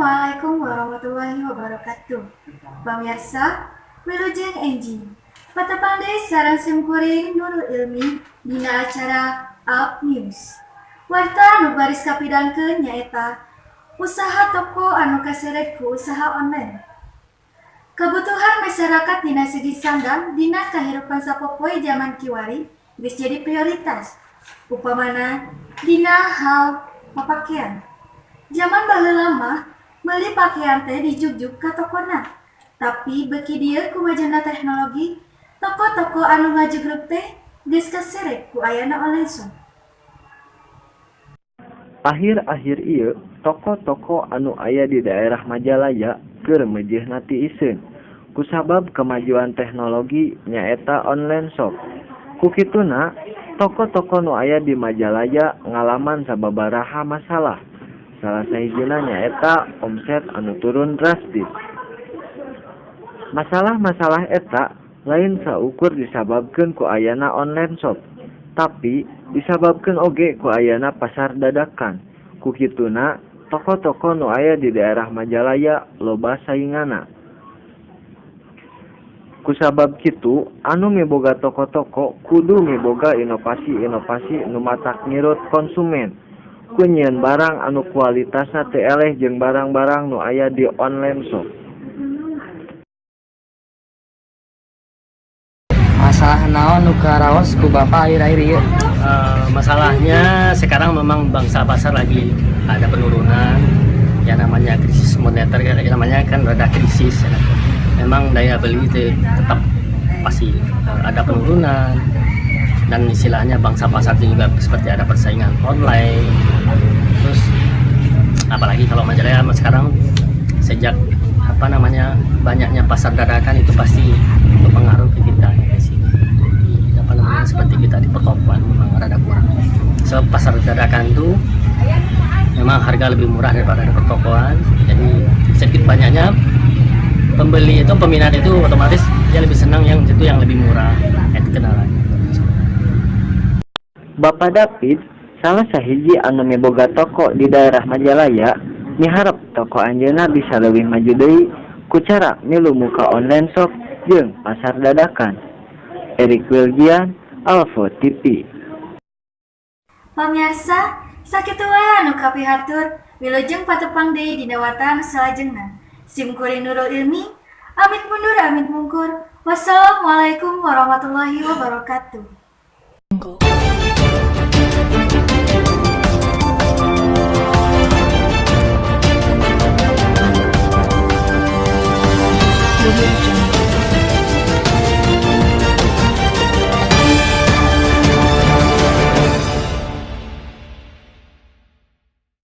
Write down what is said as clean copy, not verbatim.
Assalamualaikum warahmatullahi wabarakatuh. Pemirsa, wilujeng enjing. Patepang deui sareng simkuring Nurul Ilmi dina acara Up News. Warta anu baris kapidangkeun nyaeta usaha toko anu kaseret ku usaha online. Kebutuhan masyarakat dina segi sandang dina kahirupan sapopoe zaman kiwari geus jadi prioritas. Upamana dina hal papakaian. Zaman baheula mah meuli pakaian teh dijugjug ka tokona. Tapi beuki dieu ku majuna teknologi, toko-toko anu ngajugrug teh geus kaseret ku ayana online shop. Akhir-akhir ieu, toko-toko anu aya di daerah Majalaya keur meujeuhna tiiseun. Kusabab kemajuan teknologi nyaeta online shop. Kukituna, toko-toko nu aya di Majalaya ngalaman sababaraha masalah. Salah sahijina nyaeta omset anu turun drastis. Masalah-masalah eta lain saukur disababkeun ku ayana online shop, tapi disababkeun oge ku ayana pasar dadakan. Kukituna, toko-toko nu aya di daerah Majalaya loba saingana. Kusabab kitu, anu miboga toko-toko kudu miboga inovasi-inovasi nu matak ngirut konsumen. Kunyieun barang anu kualitasna teu eleh jeung barang-barang nu aya di online shop. Masalah naon nu karaos ku Bapak akhir-akhir ieu? Masalahnya sekarang memang bangsa pasar lagi ada penurunan, ya namanya krisis moneter, ya namanya kan rada krisis. Ya. Memang daya beli itu tetap pasti ada penurunan, dan istilahnya bangsa pasar juga seperti ada persaingan online. Terus apalagi kalau Majalaya sekarang sejak banyaknya pasar dadakan itu pasti berpengaruh ke kita di sini. Seperti kita di pertokoan memang rada kurang. So pasar dadakan itu memang harga lebih murah daripada di pertokoan. Jadi sedikit banyaknya pembeli itu, peminat itu otomatis dia lebih senang yang itu yang lebih murah. Itu kenalannya. Bapak David, salah sahiji anu miboga toko di daerah Majalaya, miharep toko anjeunna bisa leuwih maju deui ku cara milu muka online shop jeung pasar dadakan. Erik Wilgian, Alfo TV. Pamirsa, sakitu wae anu kapihatur, wilujeng patepang deui dina warta anu salajengna. Simkuring Nurul Ilmi, amit mundur amit mungkur. Wassalamualaikum warahmatullahi wabarakatuh.